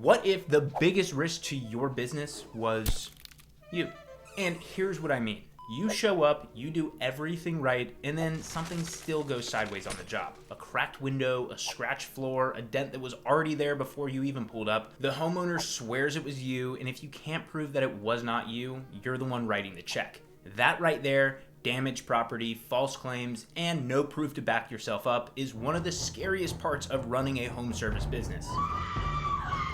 What if the biggest risk to your business was you? And here's what I mean. You show up, you do everything right, and then something still goes sideways on the job. A cracked window, a scratched floor, a dent that was already there before you even pulled up. The homeowner swears it was you, and if you can't prove that it was not you, you're the one writing the check. That right there, damaged property, false claims, and no proof to back yourself up is one of the scariest parts of running a home service business.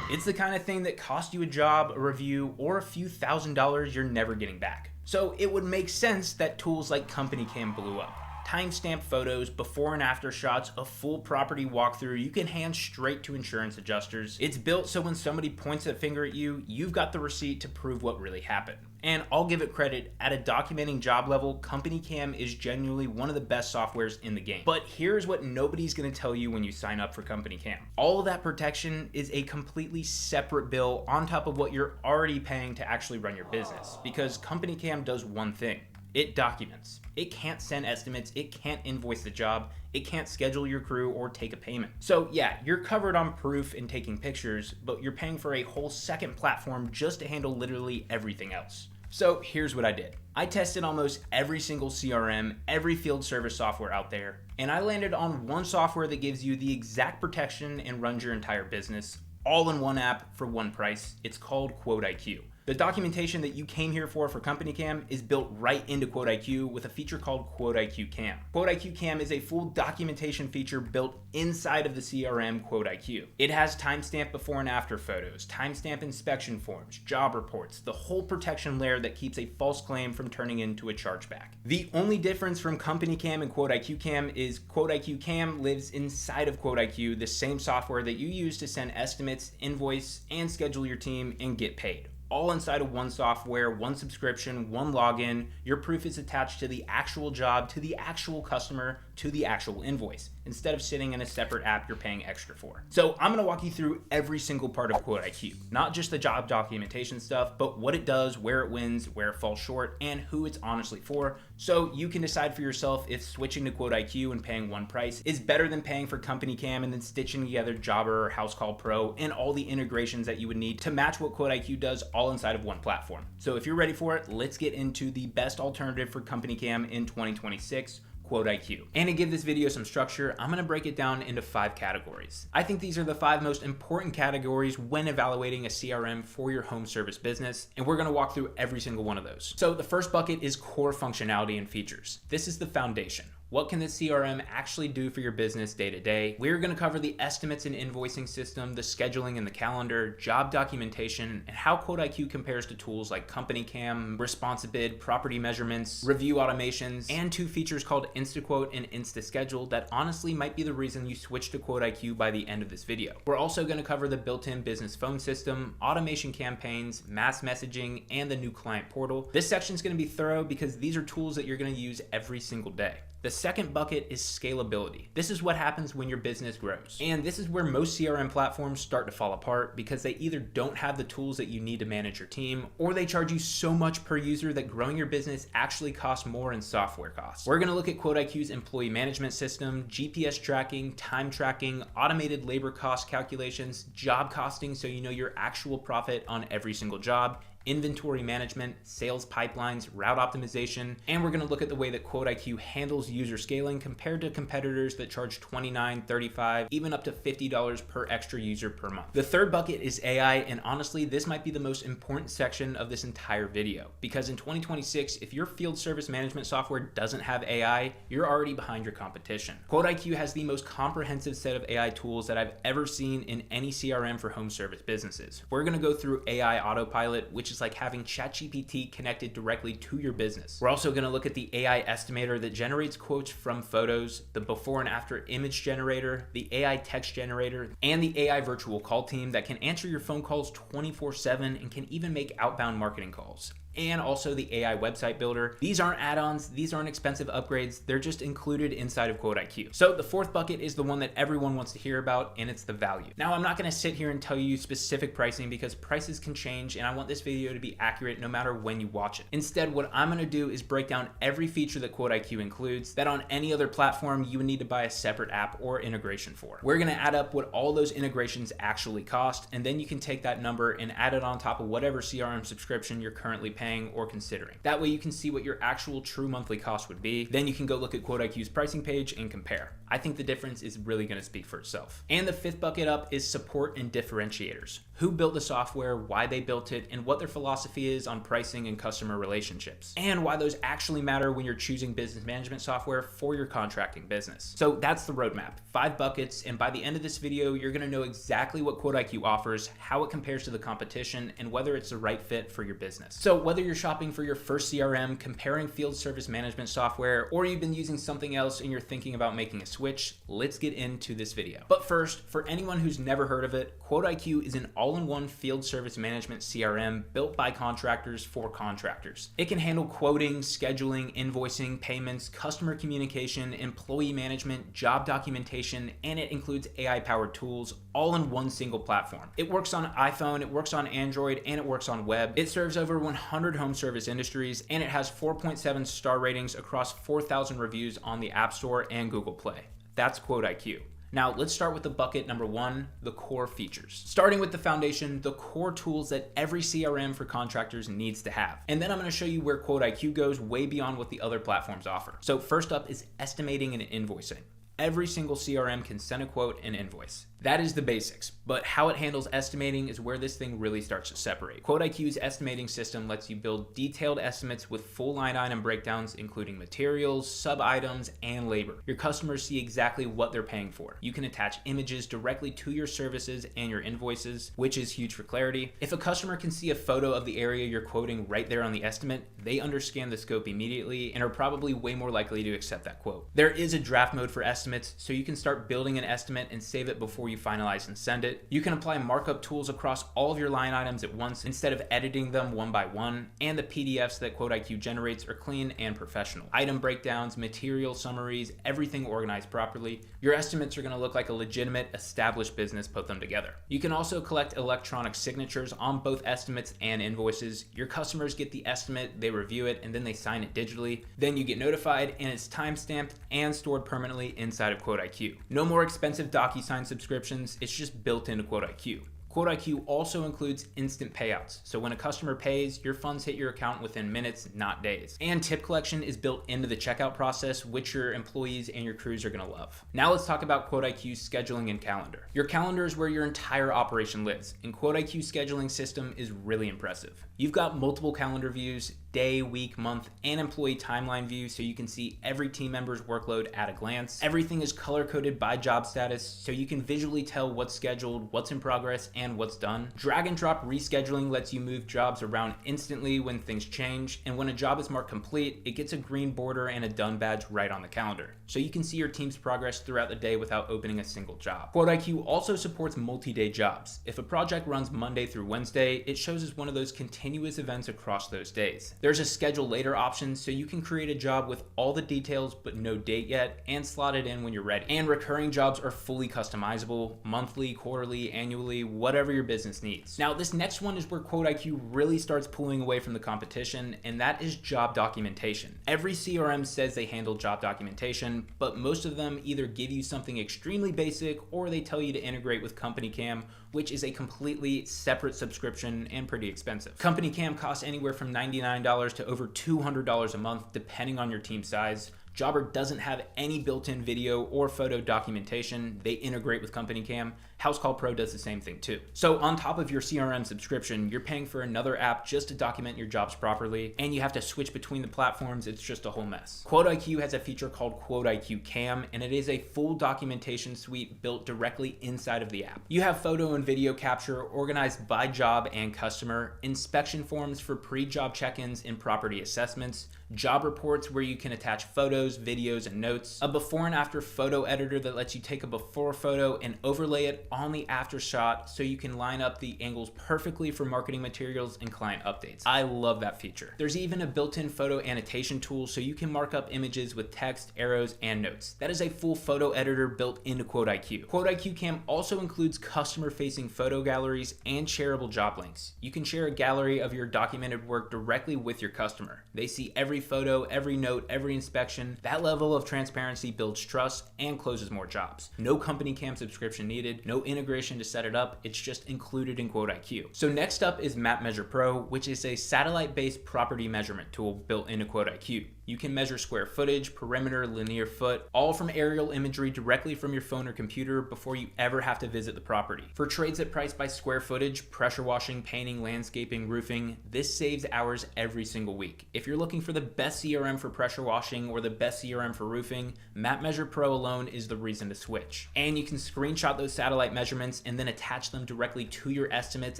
It's the kind of thing that costs you a job, a review, or a few $1,000s you're never getting back. So it would make sense that tools like CompanyCam blew up. Timestamp photos, before and after shots, a full property walkthrough you can hand straight to insurance adjusters. It's built so when somebody points a finger at you, you've got the receipt to prove what really happened. And I'll give it credit, at a documenting job level, CompanyCam is genuinely one of the best softwares in the game. But here's what nobody's gonna tell you when you sign up for CompanyCam. All of that protection is a completely separate bill on top of what you're already paying to actually run your business, because CompanyCam does one thing. It documents. It can't send estimates, it can't invoice the job, it can't schedule your crew or take a payment. So yeah, you're covered on proof and taking pictures, but you're paying for a whole second platform just to handle literally everything else. So here's what I did. I tested almost every single CRM, every field service software out there, and I landed on one software that gives you the exact protection and runs your entire business, all in one app for one price. It's called QuoteIQ. The documentation that you came here for CompanyCam is built right into QuoteIQ with a feature called QuoteIQ Cam. QuoteIQ Cam is a full documentation feature built inside of the CRM QuoteIQ. It has timestamp before and after photos, timestamp inspection forms, job reports, the whole protection layer that keeps a false claim from turning into a chargeback. The only difference from CompanyCam and QuoteIQ Cam is QuoteIQ Cam lives inside of QuoteIQ, the same software that you use to send estimates, invoice, and schedule your team and get paid. All inside of one software, one subscription, one login. Your proof is attached to the actual job, to the actual customer, to the actual invoice, instead of sitting in a separate app you're paying extra for. So I'm gonna walk you through every single part of QuoteIQ, not just the job documentation stuff, but what it does, where it wins, where it falls short, and who it's honestly for, so you can decide for yourself if switching to QuoteIQ and paying one price is better than paying for CompanyCam and then stitching together Jobber or Housecall Pro and all the integrations that you would need to match what QuoteIQ does all inside of one platform. So if you're ready for it, let's get into the best alternative for CompanyCam in 2026, QuoteIQ. And to give this video some structure, I'm gonna break it down into 5 categories. I think these are the 5 most important categories when evaluating a CRM for your home service business, and we're gonna walk through every single one of those. So the first bucket is core functionality and features. This is the foundation. What can the CRM actually do for your business day to day? We're gonna cover the estimates and invoicing system, the scheduling and the calendar, job documentation, and how QuoteIQ compares to tools like CompanyCam, ResponsiBid, property measurements, review automations, and 2 features called InstaQuote and InstaSchedule that honestly might be the reason you switch to QuoteIQ by the end of this video. We're also gonna cover the built-in business phone system, automation campaigns, mass messaging, and the new client portal. This section is gonna be thorough because these are tools that you're gonna use every single day. The second bucket is scalability. This is what happens when your business grows. And this is where most CRM platforms start to fall apart because they either don't have the tools that you need to manage your team, or they charge you so much per user that growing your business actually costs more in software costs. We're gonna look at QuoteIQ's employee management system, GPS tracking, time tracking, automated labor cost calculations, job costing so you know your actual profit on every single job, inventory management, sales pipelines, route optimization, and we're gonna look at the way that QuoteIQ handles user scaling compared to competitors that charge $29, $35, even up to $50 per extra user per month. The third bucket is AI, and honestly, this might be the most important section of this entire video, because in 2026, if your field service management software doesn't have AI, you're already behind your competition. QuoteIQ has the most comprehensive set of AI tools that I've ever seen in any CRM for home service businesses. We're gonna go through AI Autopilot, which is like having ChatGPT connected directly to your business. We're also going to look at the AI estimator that generates quotes from photos, the before and after image generator, the AI text generator, and the AI virtual call team that can answer your phone calls 24/7 and can even make outbound marketing calls. and also the AI website builder. These aren't add-ons, these aren't expensive upgrades, they're just included inside of QuoteIQ. So the fourth bucket is the one that everyone wants to hear about, and it's the value. Now, I'm not gonna sit here and tell you specific pricing because prices can change, and I want this video to be accurate no matter when you watch it. Instead, what I'm gonna do is break down every feature that QuoteIQ includes that on any other platform you would need to buy a separate app or integration for. We're gonna add up what all those integrations actually cost, and then you can take that number and add it on top of whatever CRM subscription you're currently paying or considering. That way you can see what your actual true monthly cost would be. Then you can go look at QuoteIQ's pricing page and compare. I think the difference is really gonna speak for itself. And the fifth bucket up is support and differentiators. Who built the software, why they built it, and what their philosophy is on pricing and customer relationships. And why those actually matter when you're choosing business management software for your contracting business. So that's the roadmap, 5 buckets, and by the end of this video, you're gonna know exactly what QuoteIQ offers, how it compares to the competition, and whether it's the right fit for your business. So whether you're shopping for your first CRM, comparing field service management software, or you've been using something else and you're thinking about making a switch, let's get into this video. But first, for anyone who's never heard of it, QuoteIQ is an all-in-one field service management CRM built by contractors for contractors. It can handle quoting, scheduling, invoicing, payments, customer communication, employee management, job documentation, and it includes AI-powered tools all in one single platform. It works on iPhone, it works on Android, and it works on web. It serves over 100 home service industries, and it has 4.7 star ratings across 4,000 reviews on the App Store and Google Play. That's QuoteIQ. Now, let's start with the bucket number 1, the core features. Starting with the foundation, the core tools that every CRM for contractors needs to have. And then I'm gonna show you where QuoteIQ goes way beyond what the other platforms offer. So first up is estimating and invoicing. Every single CRM can send a quote and invoice. That is the basics, but how it handles estimating is where this thing really starts to separate. QuoteIQ's estimating system lets you build detailed estimates with full line item breakdowns, including materials, sub-items, and labor. Your customers see exactly what they're paying for. You can attach images directly to your services and your invoices, which is huge for clarity. If a customer can see a photo of the area you're quoting right there on the estimate, they understand the scope immediately and are probably way more likely to accept that quote. There is a draft mode for estimates, so you can start building an estimate and save it before you finalize and send it. You can apply markup tools across all of your line items at once instead of editing them one by one, and the PDFs that QuoteIQ generates are clean and professional. Item breakdowns, material summaries, everything organized properly. Your estimates are going to look like a legitimate, established business put them together. You can also collect electronic signatures on both estimates and invoices. Your customers get the estimate, they review it, and then they sign it digitally. Then you get notified, and it's time-stamped and stored permanently inside of QuoteIQ. No more expensive DocuSign subscriptions, it's just built into QuoteIQ. QuoteIQ also includes instant payouts, so when a customer pays, your funds hit your account within minutes, not days. And tip collection is built into the checkout process, which your employees and your crews are gonna love. Now let's talk about QuoteIQ's scheduling and calendar. Your calendar is where your entire operation lives, and QuoteIQ's scheduling system is really impressive. You've got multiple calendar views, day, week, month, and employee timeline view, so you can see every team member's workload at a glance. Everything is color-coded by job status, so you can visually tell what's scheduled, what's in progress, and what's done. Drag and drop rescheduling lets you move jobs around instantly when things change, and when a job is marked complete, it gets a green border and a done badge right on the calendar, so you can see your team's progress throughout the day without opening a single job. QuoteIQ also supports multi-day jobs. If a project runs Monday through Wednesday, it shows as one of those continuous events across those days. There's a schedule later option, so you can create a job with all the details but no date yet and slot it in when you're ready. And recurring jobs are fully customizable, monthly, quarterly, annually, whatever your business needs. Now, this next one is where QuoteIQ really starts pulling away from the competition, and that is job documentation. Every CRM says they handle job documentation, but most of them either give you something extremely basic or they tell you to integrate with CompanyCam, which is a completely separate subscription and pretty expensive. CompanyCam costs anywhere from $99 to over $200 a month, depending on your team size. Jobber doesn't have any built-in video or photo documentation. They integrate with CompanyCam. Housecall Pro does the same thing too. So on top of your CRM subscription, you're paying for another app just to document your jobs properly, and you have to switch between the platforms. It's just a whole mess. QuoteIQ has a feature called QuoteIQ Cam, and it is a full documentation suite built directly inside of the app. You have photo and video capture organized by job and customer, inspection forms for pre-job check-ins and property assessments, job reports where you can attach photos, videos, and notes, a before and after photo editor that lets you take a before photo and overlay it it on the after shot so you can line up the angles perfectly for marketing materials and client updates. I love that feature. There's even a built-in photo annotation tool so you can mark up images with text, arrows, and notes. That is a full photo editor built into QuoteIQ. QuoteIQ Cam also includes customer-facing photo galleries and shareable job links. You can share a gallery of your documented work directly with your customer. They see every photo, every note, every inspection. That level of transparency builds trust and closes more jobs. No CompanyCam subscription needed, no integration to set it up. It's just included in QuoteIQ. So next up is Map Measure Pro, which is a satellite-based property measurement tool built into QuoteIQ. You can measure square footage, perimeter, linear foot, all from aerial imagery directly from your phone or computer before you ever have to visit the property. For trades that price by square footage, pressure washing, painting, landscaping, roofing, this saves hours every single week. If you're looking for the best CRM for pressure washing or the best CRM for roofing, Map Measure Pro alone is the reason to switch. And you can screenshot those satellite measurements and then attach them directly to your estimates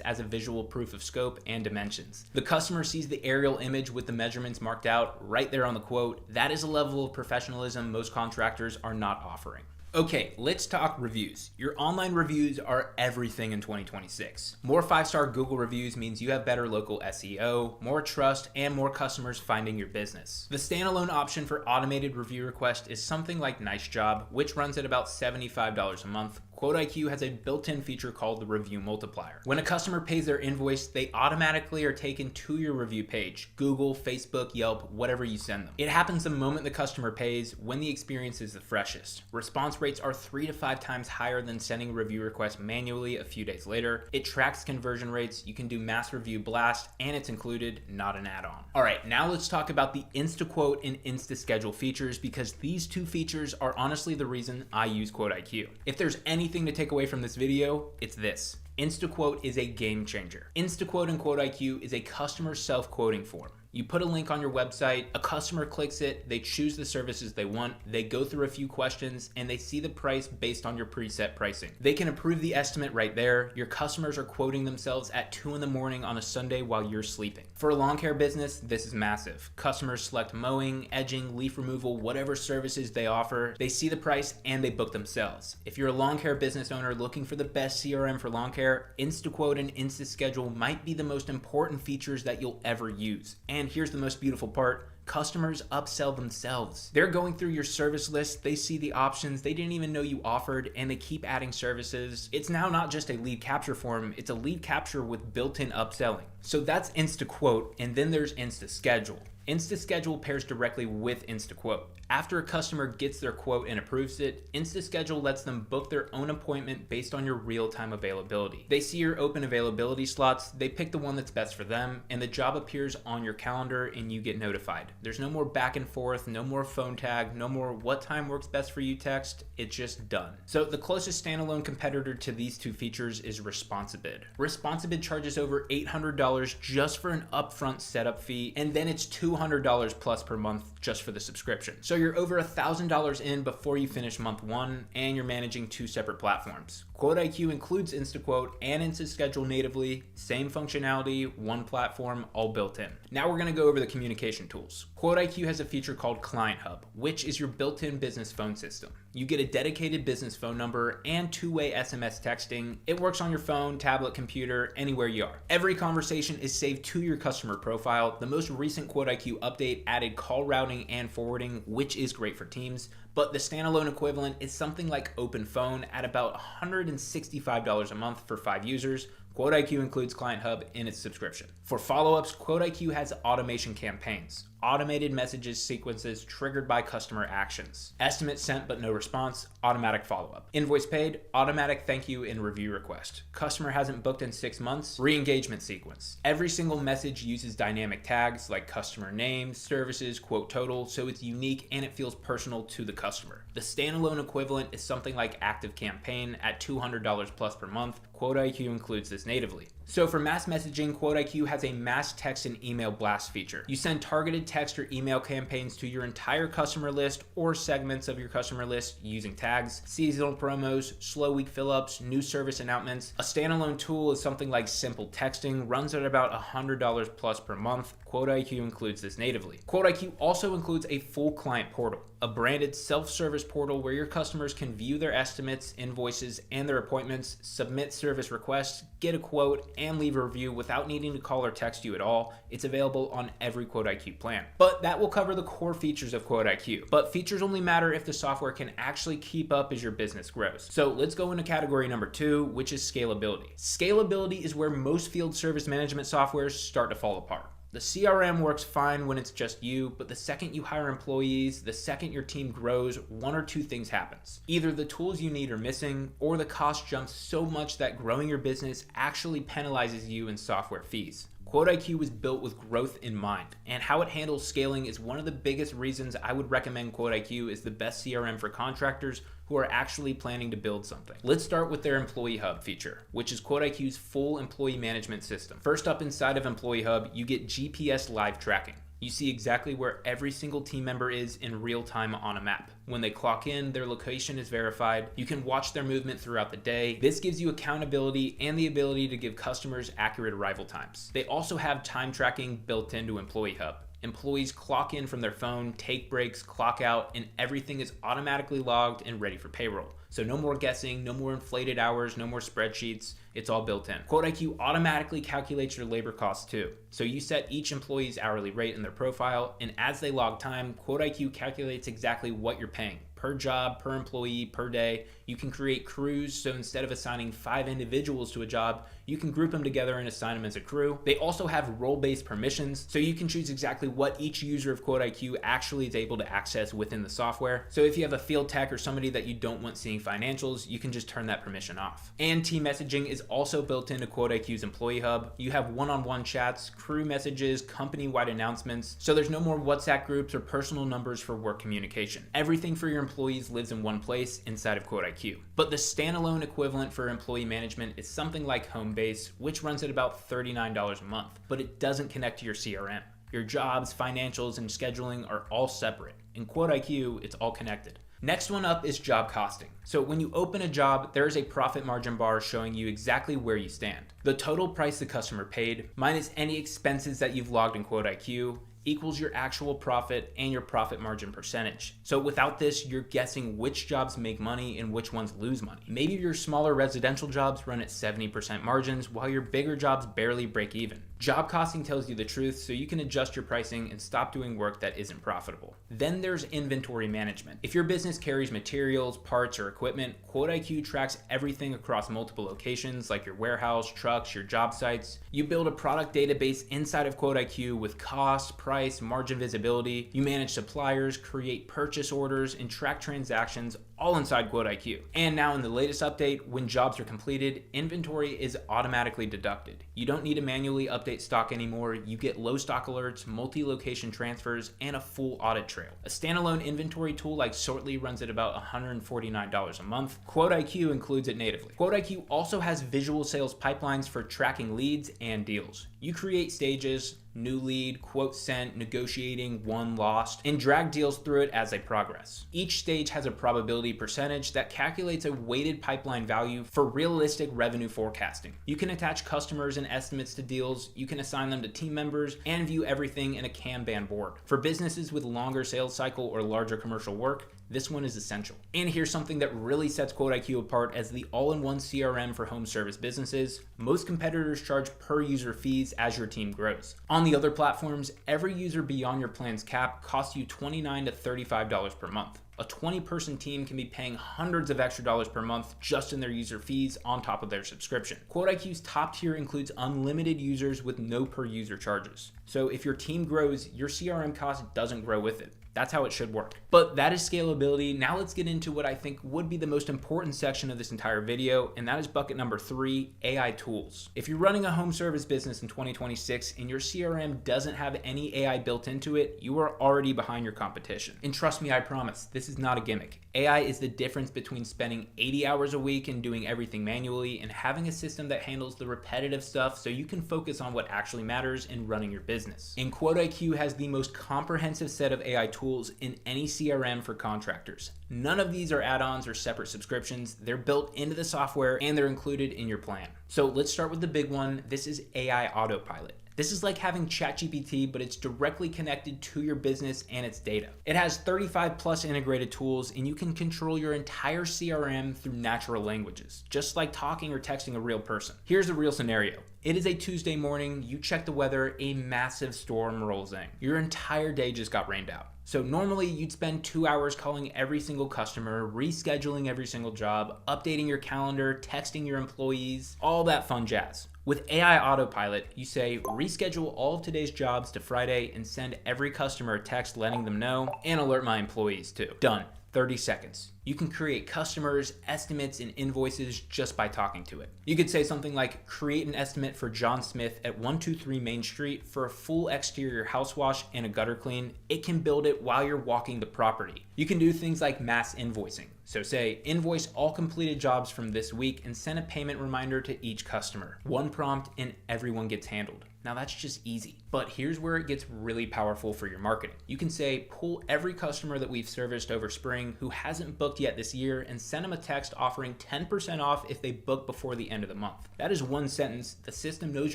as a visual proof of scope and dimensions. The customer sees the aerial image with the measurements marked out right there on the quote. That is a level of professionalism most contractors are not offering. Okay, let's talk reviews. Your online reviews are everything in 2026. More 5-star Google reviews means you have better local SEO, more trust, and more customers finding your business. The standalone option for automated review request is something like Nice Job, which runs at about $75 a month. QuoteIQ has a built-in feature called the Review Multiplier. When a customer pays their invoice, they automatically are taken to your review page, Google, Facebook, Yelp, whatever you send them. It happens the moment the customer pays, when the experience is the freshest. Response rates are 3 to 5 times higher than sending a review request manually a few days later. It tracks conversion rates, you can do mass review blast, and it's included, not an add-on. All right, now let's talk about the InstaQuote and InstaSchedule features, because these two features are honestly the reason I use QuoteIQ. If there's anything to take away from this video, it's this. InstaQuote is a game changer. InstaQuote in QuoteIQ is a customer self-quoting form. You put a link on your website, a customer clicks it, they choose the services they want, they go through a few questions, and they see the price based on your preset pricing. They can approve the estimate right there. Your customers are quoting themselves at 2 in the morning on a Sunday while you're sleeping. For a lawn care business, this is massive. Customers select mowing, edging, leaf removal, whatever services they offer. They see the price and they book themselves. If you're a lawn care business owner looking for the best CRM for lawn care, InstaQuote and InstaSchedule might be the most important features that you'll ever use. And here's the most beautiful part. Customers upsell themselves. They're going through your service list, they see the options they didn't even know you offered, and they keep adding services. It's now not just a lead capture form, it's a lead capture with built-in upselling. So that's InstaQuote, and then there's InstaSchedule. InstaSchedule pairs directly with InstaQuote. After a customer gets their quote and approves it, InstaSchedule lets them book their own appointment based on your real-time availability. They see your open availability slots, they pick the one that's best for them, and the job appears on your calendar and you get notified. There's no more back and forth, no more phone tag, no more what time works best for you text. It's just done. So the closest standalone competitor to these two features is Responsibid. Responsibid charges over $800 just for an upfront setup fee, and then it's $200 plus per month just for the subscription. So you're over $1,000 in before you finish month 1, and you're managing 2 separate platforms. QuoteIQ includes InstaQuote and InstaSchedule natively, same functionality, one platform, all built in. Now we're going to go over the communication tools. QuoteIQ has a feature called Client Hub, which is your built-in business phone system. You get a dedicated business phone number and 2-way SMS texting. It works on your phone, tablet, computer, anywhere you are. Every conversation is saved to your customer profile. The most recent QuoteIQ update added call routing and forwarding, which is great for teams, but the standalone equivalent is something like Open Phone at about $165 a month for 5 users. QuoteIQ includes Client Hub in its subscription. For follow-ups, QuoteIQ has automation campaigns, automated messages sequences triggered by customer actions, estimate sent but no response, automatic follow-up, invoice paid, automatic thank you and review request, customer hasn't booked in 6 months, re-engagement sequence. Every single message uses dynamic tags like customer name, services, quote total, so it's unique and it feels personal to the customer. The standalone equivalent is something like Active Campaign at $200 plus per month. QuoteIQ includes this natively. So for mass messaging, QuoteIQ has a mass text and email blast feature. You send targeted text or email campaigns to your entire customer list or segments of your customer list using tags, seasonal promos, slow week fill-ups, new service announcements. A standalone tool is something like simple texting, runs at about $100 plus per month. QuoteIQ includes this natively. QuoteIQ also includes a full client portal, a branded self-service portal where your customers can view their estimates, invoices, and their appointments, submit service requests, get a quote, and leave a review without needing to call or text you at all. It's available on every QuoteIQ plan. But that will cover the core features of QuoteIQ. But features only matter if the software can actually keep up as your business grows. So let's go into category number 2, which is scalability. Scalability is where most field service management softwares start to fall apart. The CRM works fine when it's just you, but the second you hire employees, the second your team grows, one or two things happens. Either the tools you need are missing, or the cost jumps so much that growing your business actually penalizes you in software fees. QuoteIQ was built with growth in mind, and how it handles scaling is one of the biggest reasons I would recommend QuoteIQ as the best CRM for contractors who are actually planning to build something. Let's start with their Employee Hub feature, which is QuoteIQ's full employee management system. First up inside of Employee Hub, you get GPS live tracking. You see exactly where every single team member is in real time on a map. When they clock in, their location is verified. You can watch their movement throughout the day. This gives you accountability and the ability to give customers accurate arrival times. They also have time tracking built into Employee Hub. Employees clock in from their phone, take breaks, clock out, and everything is automatically logged and ready for payroll. So no more guessing, no more inflated hours, no more spreadsheets. It's all built in. QuoteIQ automatically calculates your labor costs too. So you set each employee's hourly rate in their profile, and as they log time, QuoteIQ calculates exactly what you're paying. Per job, per employee, per day. You can create crews, so instead of assigning 5 individuals to a job, you can group them together and assign them as a crew. They also have role-based permissions, so you can choose exactly what each user of QuoteIQ actually is able to access within the software. So if you have a field tech or somebody that you don't want seeing financials, you can just turn that permission off. And team messaging is also built into QuoteIQ's Employee Hub. You have one-on-one chats, crew messages, company-wide announcements, so there's no more WhatsApp groups or personal numbers for work communication. Everything for your employees lives in one place inside of QuoteIQ. But the standalone equivalent for employee management is something like Homebase, which runs at about $39 a month, but it doesn't connect to your CRM. Your jobs, financials, and scheduling are all separate. In QuoteIQ, it's all connected. Next one up is job costing. So when you open a job, there is a profit margin bar showing you exactly where you stand. The total price the customer paid, minus any expenses that you've logged in QuoteIQ, equals your actual profit and your profit margin percentage. So without this, you're guessing which jobs make money and which ones lose money. Maybe your smaller residential jobs run at 70% margins, while your bigger jobs barely break even. Job costing tells you the truth, so you can adjust your pricing and stop doing work that isn't profitable. Then there's inventory management. If your business carries materials, parts, or equipment, QuoteIQ tracks everything across multiple locations like your warehouse, trucks, your job sites. You build a product database inside of QuoteIQ with cost, price, margin visibility. You manage suppliers, create purchase orders, and track transactions all inside QuoteIQ. And now in the latest update, when jobs are completed, inventory is automatically deducted. You don't need to manually update stock anymore. You get low stock alerts, multi-location transfers, and a full audit trail. A standalone inventory tool like Sortly runs at about $149 a month. QuoteIQ includes it natively. QuoteIQ also has visual sales pipelines for tracking leads and deals. You create stages, new lead, quote sent, negotiating, won, lost, and drag deals through it as they progress. Each stage has a probability percentage that calculates a weighted pipeline value for realistic revenue forecasting. You can attach customers and estimates to deals, you can assign them to team members, and view everything in a Kanban board. For businesses with longer sales cycle or larger commercial work, this one is essential. And here's something that really sets QuoteIQ apart as the all-in-one CRM for home service businesses. Most competitors charge per user fees as your team grows. On the other platforms, every user beyond your plan's cap costs you $29 to $35 per month. A 20-person team can be paying hundreds of extra dollars per month just in their user fees on top of their subscription. QuoteIQ's top tier includes unlimited users with no per user charges. So if your team grows, your CRM cost doesn't grow with it. That's how it should work. But that is scalability. Now let's get into what I think would be the most important section of this entire video, and that is bucket number 3, AI tools. If you're running a home service business in 2026 and your CRM doesn't have any AI built into it, you are already behind your competition. And trust me, I promise, this is not a gimmick. AI is the difference between spending 80 hours a week and doing everything manually and having a system that handles the repetitive stuff so you can focus on what actually matters in running your business. And QuoteIQ has the most comprehensive set of AI tools in any CRM for contractors. None of these are add-ons or separate subscriptions. They're built into the software and they're included in your plan. So let's start with the big one. This is AI Autopilot. This is like having ChatGPT, but it's directly connected to your business and its data. It has 35 plus integrated tools, and you can control your entire CRM through natural languages, just like talking or texting a real person. Here's a real scenario. It is a Tuesday morning, you check the weather, a massive storm rolls in. Your entire day just got rained out. So normally you'd spend 2 hours calling every single customer, rescheduling every single job, updating your calendar, texting your employees, all that fun jazz. With AI Autopilot, you say, reschedule all of today's jobs to Friday and send every customer a text letting them know, and alert my employees too. Done. 30 seconds. You can create customers, estimates, and invoices just by talking to it. You could say something like, create an estimate for John Smith at 123 Main Street for a full exterior house wash and a gutter clean. It can build it while you're walking the property. You can do things like mass invoicing. So say, invoice all completed jobs from this week and send a payment reminder to each customer. One prompt and everyone gets handled. Now that's just easy. But here's where it gets really powerful for your marketing. You can say, pull every customer that we've serviced over spring who hasn't booked yet this year and send them a text offering 10% off if they book before the end of the month. That is one sentence. The system knows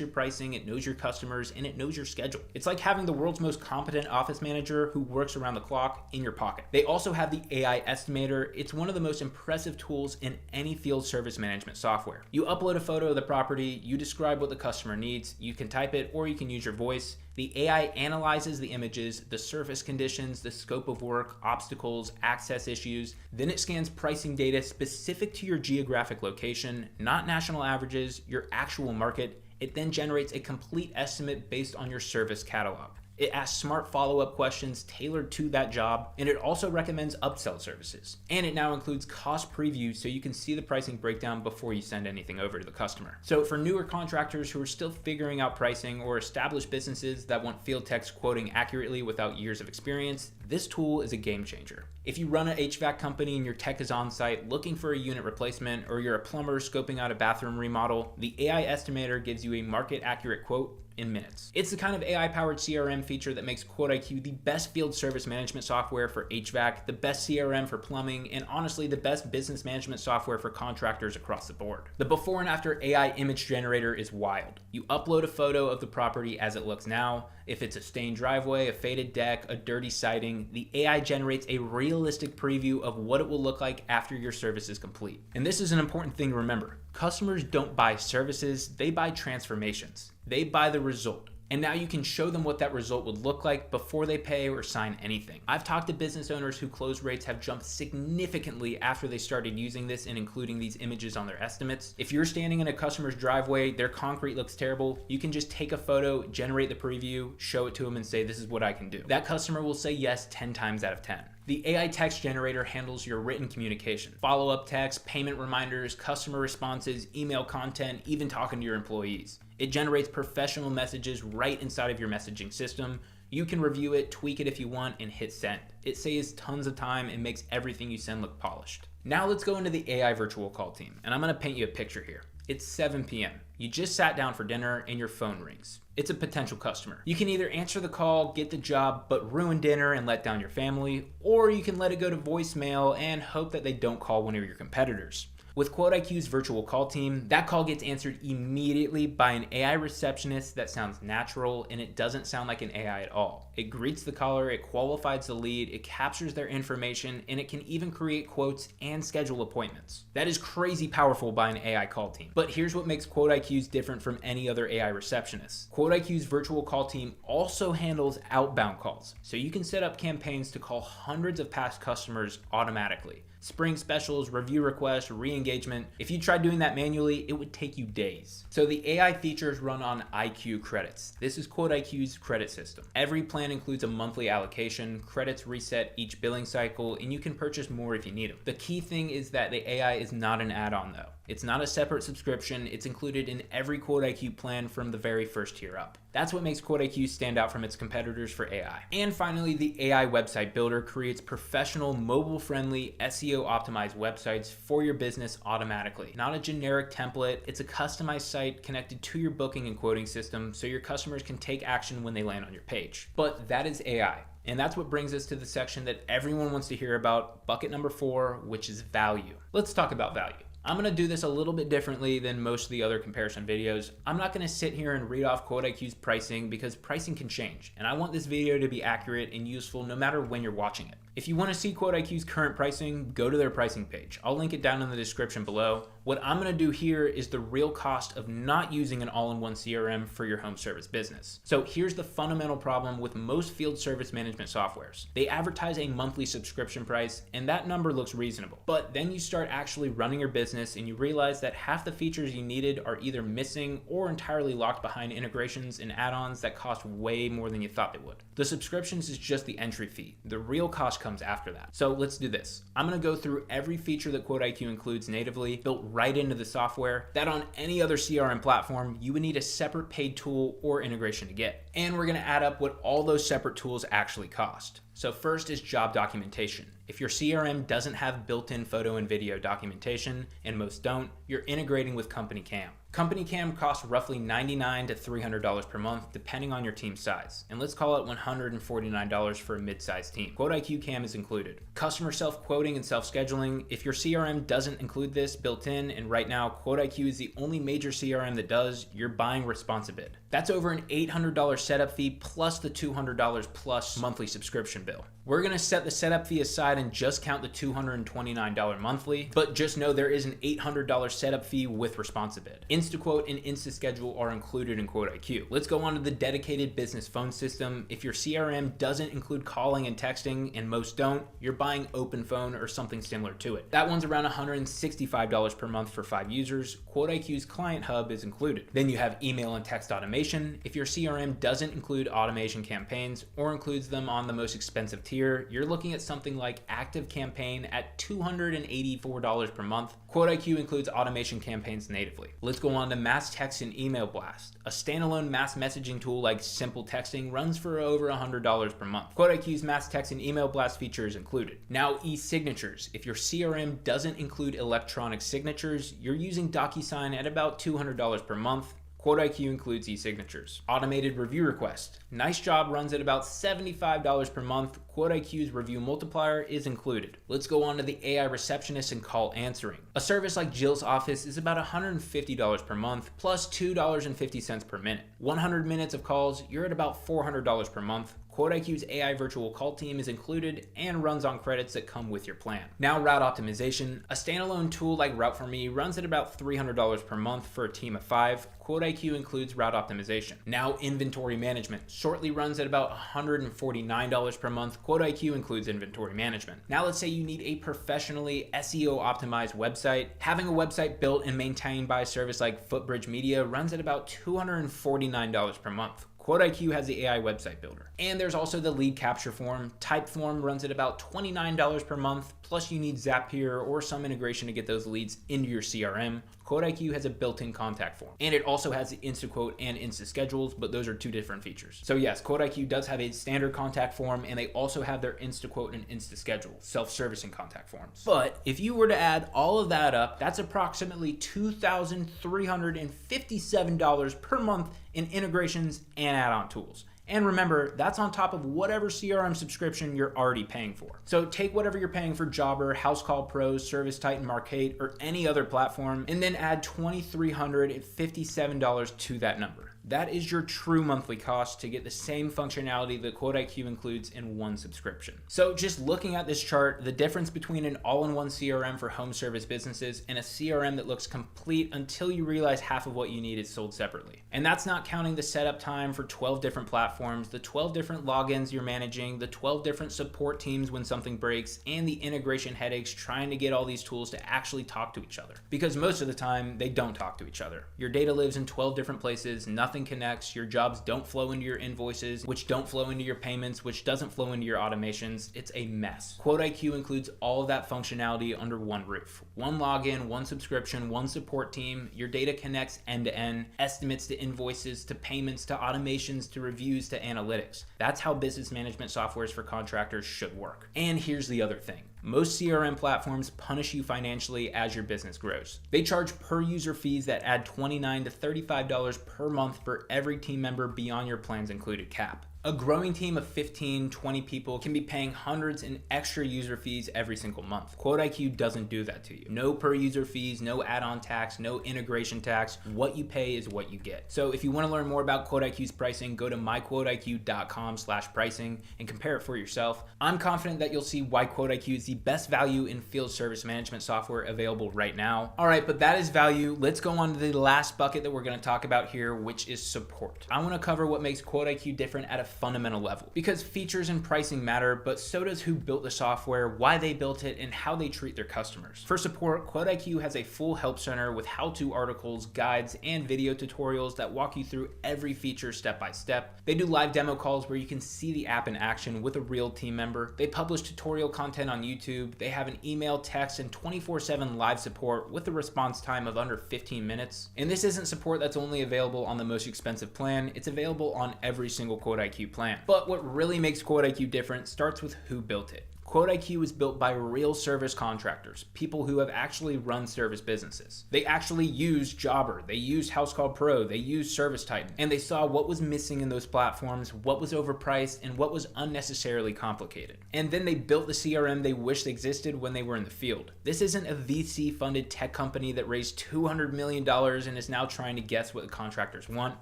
your pricing, it knows your customers, and it knows your schedule. It's like having the world's most competent office manager who works around the clock in your pocket. They also have the AI estimator. It's one of the most impressive tools in any field service management software. You upload a photo of the property, you describe what the customer needs, you can type it or you can use your voice. The AI analyzes the images, the surface conditions, the scope of work, obstacles, access issues. Then it scans pricing data specific to your geographic location, not national averages, your actual market. It then generates a complete estimate based on your service catalog. It asks smart follow-up questions tailored to that job, and it also recommends upsell services. And it now includes cost previews so you can see the pricing breakdown before you send anything over to the customer. So for newer contractors who are still figuring out pricing or established businesses that want field techs quoting accurately without years of experience, this tool is a game changer. If you run an HVAC company and your tech is on site looking for a unit replacement, or you're a plumber scoping out a bathroom remodel, the AI estimator gives you a market accurate quote in minutes. It's the kind of AI-powered CRM feature that makes QuoteIQ the best field service management software for HVAC, the best CRM for plumbing, and honestly the best business management software for contractors across the board. The before and after AI image generator is wild. You upload a photo of the property as it looks now. If it's a stained driveway, a faded deck, a dirty siding, the AI generates a realistic preview of what it will look like after your service is complete. And this is an important thing to remember. Customers don't buy services, they buy transformations. They buy the result. And now you can show them what that result would look like before they pay or sign anything. I've talked to business owners whose close rates have jumped significantly after they started using this and including these images on their estimates. If you're standing in a customer's driveway, their concrete looks terrible, you can just take a photo, generate the preview, show it to them and say, this is what I can do. That customer will say yes 10 times out of 10. The AI text generator handles your written communication, follow-up text, payment reminders, customer responses, email content, even talking to your employees. It generates professional messages right inside of your messaging system. You can review it, tweak it if you want, and hit send. It saves tons of time and makes everything you send look polished. Now let's go into the AI virtual call team, and I'm gonna paint you a picture here. It's 7 p.m. You just sat down for dinner and your phone rings. It's a potential customer. You can either answer the call, get the job, but ruin dinner and let down your family, or you can let it go to voicemail and hope that they don't call one of your competitors. With QuoteIQ's virtual call team, that call gets answered immediately by an AI receptionist that sounds natural, and it doesn't sound like an AI at all. It greets the caller, it qualifies the lead, it captures their information, and it can even create quotes and schedule appointments. That is crazy powerful by an AI call team. But here's what makes QuoteIQ's different from any other AI receptionist. QuoteIQ's virtual call team also handles outbound calls, so you can set up campaigns to call hundreds of past customers automatically. Spring specials, review requests, re-engagement. If you tried doing that manually, it would take you days. So the AI features run on IQ credits. This is QuoteIQ's credit system. Every plan includes a monthly allocation, credits reset each billing cycle, and you can purchase more if you need them. The key thing is that the AI is not an add-on though. It's not a separate subscription, it's included in every QuoteIQ plan from the very first tier up. That's what makes QuoteIQ stand out from its competitors for AI. And finally, the AI website builder creates professional, mobile-friendly, SEO-optimized websites for your business automatically. Not a generic template, it's a customized site connected to your booking and quoting system so your customers can take action when they land on your page. But that is AI. And that's what brings us to the section that everyone wants to hear about, bucket number 4, which is value. Let's talk about value. I'm going to do this a little bit differently than most of the other comparison videos. I'm not going to sit here and read off QuoteIQ's pricing because pricing can change, and I want this video to be accurate and useful no matter when you're watching it. If you want to see QuoteIQ's current pricing, go to their pricing page. I'll link it down in the description below. What I'm going to do here is the real cost of not using an all-in-one CRM for your home service business. So here's the fundamental problem with most field service management softwares. They advertise a monthly subscription price, and that number looks reasonable. But then you start actually running your business and you realize that half the features you needed are either missing or entirely locked behind integrations and add-ons that cost way more than you thought they would. The subscriptions is just the entry fee. The real cost comes after that. So let's do this. I'm going to go through every feature that QuoteIQ includes natively, built right into the software, that on any other CRM platform, you would need a separate paid tool or integration to get. And we're going to add up what all those separate tools actually cost. So first is job documentation. If your CRM doesn't have built-in photo and video documentation, and most don't, you're integrating with CompanyCam. CompanyCam costs roughly $99 to $300 per month, depending on your team size. And let's call it $149 for a mid-sized team. QuoteIQ Cam is included. Customer self-quoting and self-scheduling. If your CRM doesn't include this built in, and right now QuoteIQ is the only major CRM that does, you're buying Responsibid. That's over an $800 setup fee plus the $200 plus monthly subscription bill. We're going to set the setup fee aside and just count the $229 monthly, but just know there is an $800 setup fee with Responsibid. InstaQuote and InstaSchedule are included in QuoteIQ. Let's go on to the dedicated business phone system. If your CRM doesn't include calling and texting, and most don't, you're buying OpenPhone or something similar to it. That one's around $165 per month for 5 users. QuoteIQ's Client Hub is included. Then you have email and text automation. If your CRM doesn't include automation campaigns or includes them on the most expensive tier, you're looking at something like Active Campaign at $284 per month. QuoteIQ includes automation campaigns natively. Let's go on to mass text and email blast. A standalone mass messaging tool like Simple Texting runs for over $100 per month. QuoteIQ's mass text and email blast feature is included. Now, e-signatures. If your CRM doesn't include electronic signatures, you're using DocuSign at about $200 per month. QuoteIQ includes e-signatures. Automated review request. Nice Job runs at about $75 per month. QuoteIQ's review multiplier is included. Let's go on to the AI receptionist and call answering. A service like Jill's Office is about $150 per month plus $2.50 per minute. 100 minutes of calls, you're at about $400 per month. QuoteIQ's AI virtual call team is included and runs on credits that come with your plan. Now, route optimization. A standalone tool like Route For Me runs at about $300 per month for a team of 5. QuoteIQ includes route optimization. Now, inventory management shortly runs at about $149 per month. QuoteIQ includes inventory management. Now, let's say you need a professionally SEO optimized website. Having a website built and maintained by a service like Footbridge Media runs at about $249 per month. QuoteIQ has the AI website builder. And there's also the lead capture form. Typeform runs at about $29 per month, plus you need Zapier or some integration to get those leads into your CRM. QuoteIQ has a built-in contact form. And it also has the InstaQuote and InstaSchedules, but those are 2 different features. So yes, QuoteIQ does have a standard contact form, and they also have their InstaQuote and InstaSchedule, self-servicing contact forms. But if you were to add all of that up, that's approximately $2,357 per month in integrations and add-on tools. And remember, that's on top of whatever CRM subscription you're already paying for. So take whatever you're paying for Jobber, House Call Pro, Service Titan, Markate, or any other platform, and then add $2,357 to that number. That is your true monthly cost to get the same functionality that QuoteIQ includes in one subscription. So just looking at this chart, the difference between an all-in-one CRM for home service businesses and a CRM that looks complete until you realize half of what you need is sold separately. And that's not counting the setup time for 12 different platforms, the 12 different logins you're managing, the 12 different support teams when something breaks, and the integration headaches trying to get all these tools to actually talk to each other. Because most of the time, they don't talk to each other. Your data lives in 12 different places, nothing connects, your jobs don't flow into your invoices, which don't flow into your payments, which doesn't flow into your automations. It's a mess. QuoteIQ includes all of that functionality under one roof. One login, one subscription, one support team. Your data connects end to end, estimates to invoices, to payments, to automations, to reviews, to analytics. That's how business management softwares for contractors should work. And here's the other thing. Most CRM platforms punish you financially as your business grows. They charge per user fees that add $29 to $35 per month for every team member beyond your plan's included cap. A growing team of 15, 20 people can be paying hundreds in extra user fees every single month. QuoteIQ doesn't do that to you. No per user fees, no add-on tax, no integration tax. What you pay is what you get. So if you want to learn more about QuoteIQ's pricing, go to myquoteiq.com/pricing and compare it for yourself. I'm confident that you'll see why QuoteIQ is the best value in field service management software available right now. All right, but that is value. Let's go on to the last bucket that we're going to talk about here, which is support. I want to cover what makes QuoteIQ different at a fundamental level, because features and pricing matter, but so does who built the software, why they built it, and how they treat their customers. For support, QuoteIQ has a full help center with how-to articles, guides, and video tutorials that walk you through every feature step by step. They do live demo calls where you can see the app in action with a real team member. They publish tutorial content on YouTube. They have an email, text, and 24/7 live support with a response time of under 15 minutes. And this isn't support that's only available on the most expensive plan. It's available on every single QuoteIQ plan. But what really makes QuoteIQ different starts with who built it. QuoteIQ was built by real service contractors, people who have actually run service businesses. They actually used Jobber, they used House Call Pro, they used Service Titan, and they saw what was missing in those platforms, what was overpriced, and what was unnecessarily complicated. And then they built the CRM they wished existed when they were in the field. This isn't a VC-funded tech company that raised $200 million and is now trying to guess what the contractors want.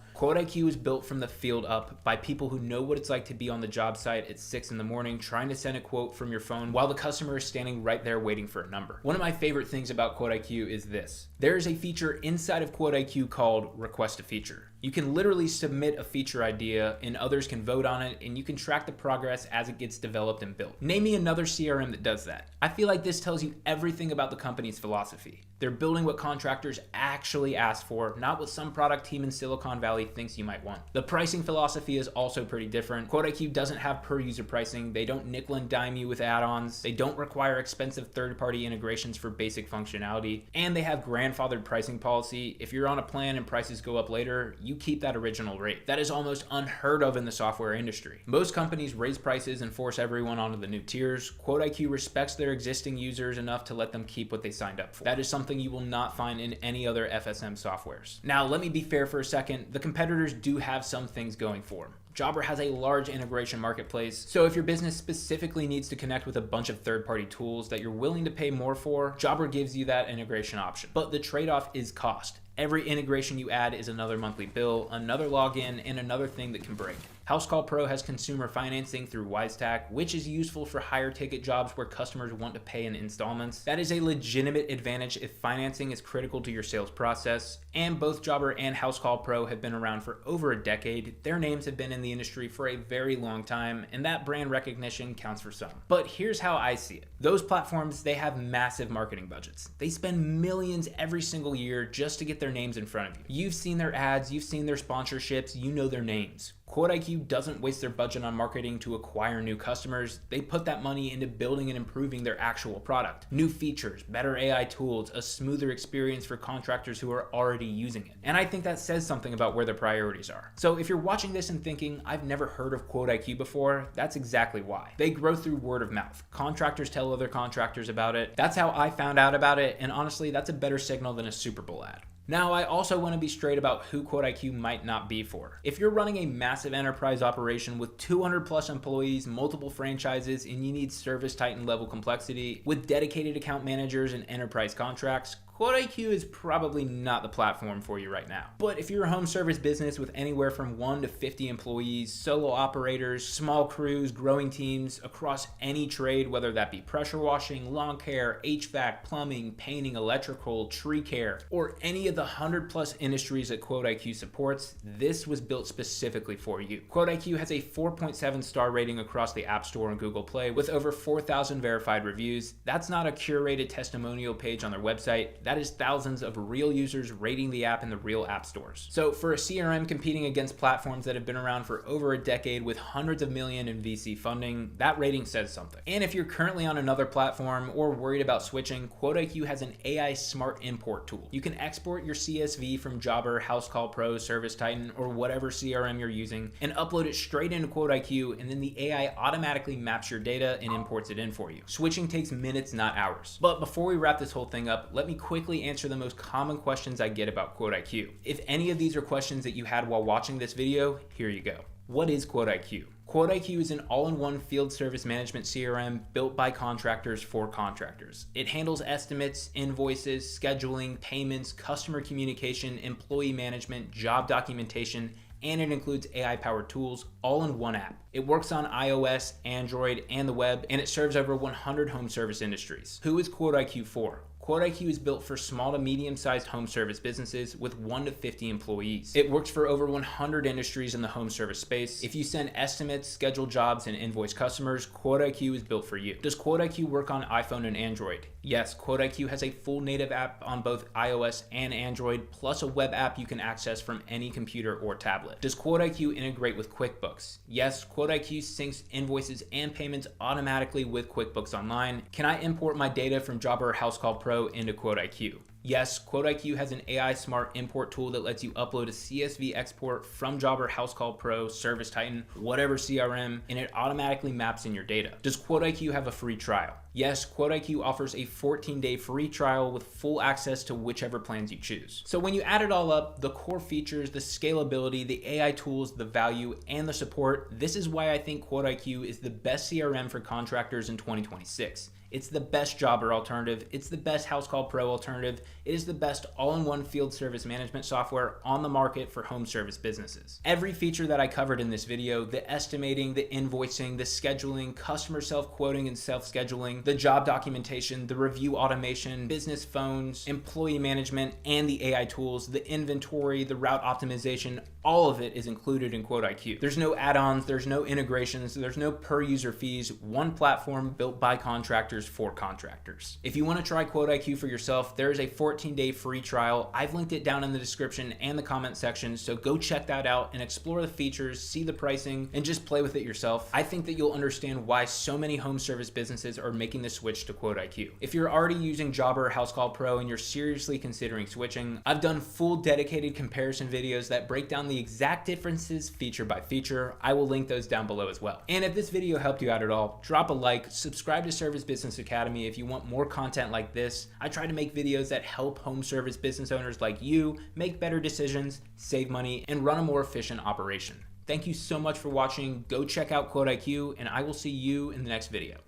QuoteIQ is built from the field up by people who know what it's like to be on the job site at 6 in the morning trying to send a quote from your phone while the customer is standing right there waiting for a number. One of my favorite things about QuoteIQ is this. There is a feature inside of QuoteIQ called Request a Feature. You can literally submit a feature idea and others can vote on it, and you can track the progress as it gets developed and built. Name me another CRM that does that. I feel like this tells you everything about the company's philosophy. They're building what contractors actually ask for, not what some product team in Silicon Valley thinks you might want. The pricing philosophy is also pretty different. QuoteIQ doesn't have per user pricing. They don't nickel and dime you with add-ons. They don't require expensive third-party integrations for basic functionality. And they have grandfathered pricing policy. If you're on a plan and prices go up later, you keep that original rate. That is almost unheard of in the software industry. Most companies raise prices and force everyone onto the new tiers. QuoteIQ respects their existing users enough to let them keep what they signed up for. That is something you will not find in any other FSM softwares. Now, let me be fair for a second. The competitors do have some things going for them. Jobber has a large integration marketplace, so if your business specifically needs to connect with a bunch of third-party tools that you're willing to pay more for, Jobber gives you that integration option. But the trade-off is cost. Every integration you add is another monthly bill, another login, and another thing that can break. House Call Pro has consumer financing through Wisetack, which is useful for higher ticket jobs where customers want to pay in installments. That is a legitimate advantage if financing is critical to your sales process. And both Jobber and House Call Pro have been around for over a decade. Their names have been in the industry for a very long time, and that brand recognition counts for some. But here's how I see it. Those platforms, they have massive marketing budgets. They spend millions every single year just to get their names in front of you. You've seen their ads, you've seen their sponsorships, you know their names. QuoteIQ doesn't waste their budget on marketing to acquire new customers. They put that money into building and improving their actual product. New features, better AI tools, a smoother experience for contractors who are already using it. And I think that says something about where their priorities are. So if you're watching this and thinking, I've never heard of QuoteIQ before, that's exactly why. They grow through word of mouth. Contractors tell other contractors about it. That's how I found out about it, and honestly, that's a better signal than a Super Bowl ad. Now, I also want to be straight about who QuoteIQ might not be for. If you're running a massive enterprise operation with 200 plus employees, multiple franchises, and you need Service Titan level complexity with dedicated account managers and enterprise contracts, QuoteIQ is probably not the platform for you right now. But if you're a home service business with anywhere from 1 to 50 employees, solo operators, small crews, growing teams across any trade, whether that be pressure washing, lawn care, HVAC, plumbing, painting, electrical, tree care, or any of the 100+ industries that QuoteIQ supports, this was built specifically for you. QuoteIQ has a 4.7 star rating across the App Store and Google Play with over 4,000 verified reviews. That's not a curated testimonial page on their website. That is thousands of real users rating the app in the real app stores. So for a CRM competing against platforms that have been around for over a decade with hundreds of million in VC funding, that rating says something. And if you're currently on another platform or worried about switching, QuoteIQ has an AI smart import tool. You can export your CSV from Jobber, Housecall Pro, ServiceTitan, or whatever CRM you're using and upload it straight into QuoteIQ, and then the AI automatically maps your data and imports it in for you. Switching takes minutes, not hours. But before we wrap this whole thing up, let me quickly answer the most common questions I get about QuoteIQ. If any of these are questions that you had while watching this video, here you go. What is QuoteIQ? QuoteIQ is an all-in-one field service management CRM built by contractors for contractors. It handles estimates, invoices, scheduling, payments, customer communication, employee management, job documentation, and it includes AI-powered tools all in one app. It works on iOS, Android, and the web, and it serves over 100 home service industries. Who is QuoteIQ for? QuoteIQ is built for small to medium-sized home service businesses with 1 to 50 employees. It works for over 100 industries in the home service space. If you send estimates, schedule jobs, and invoice customers, QuoteIQ is built for you. Does QuoteIQ work on iPhone and Android? Yes, QuoteIQ has a full native app on both iOS and Android, plus a web app you can access from any computer or tablet. Does QuoteIQ integrate with QuickBooks? Yes, QuoteIQ syncs invoices and payments automatically with QuickBooks Online. Can I import my data from Jobber or Housecall Pro into QuoteIQ? Yes, QuoteIQ has an AI smart import tool that lets you upload a CSV export from Jobber, Housecall Pro, ServiceTitan, whatever CRM, and it automatically maps in your data. Does QuoteIQ have a free trial? Yes, QuoteIQ offers a 14-day free trial with full access to whichever plans you choose. So when you add it all up, the core features, the scalability, the AI tools, the value, and the support, this is why I think QuoteIQ is the best CRM for contractors in 2026. It's the best Jobber alternative. It's the best Housecall Pro alternative. It is the best all-in-one field service management software on the market for home service businesses. Every feature that I covered in this video, the estimating, the invoicing, the scheduling, customer self-quoting and self-scheduling, the job documentation, the review automation, business phones, employee management, and the AI tools, the inventory, the route optimization, all of it is included in QuoteIQ. There's no add-ons, there's no integrations, there's no per-user fees, one platform built by contractors for contractors. If you want to try QuoteIQ for yourself, there is a 14-day free trial. I've linked it down in the description and the comment section, so go check that out and explore the features, see the pricing, and just play with it yourself. I think that you'll understand why so many home service businesses are making the switch to QuoteIQ. If you're already using Jobber or Housecall Pro and you're seriously considering switching, I've done full dedicated comparison videos that break down the exact differences feature by feature. I will link those down below as well. And if this video helped you out at all, drop a like, subscribe to Service Business Academy if you want more content like this. I try to make videos that help home service business owners like you make better decisions, save money, and run a more efficient operation. Thank you so much for watching. Go check out QuoteIQ, and I will see you in the next video.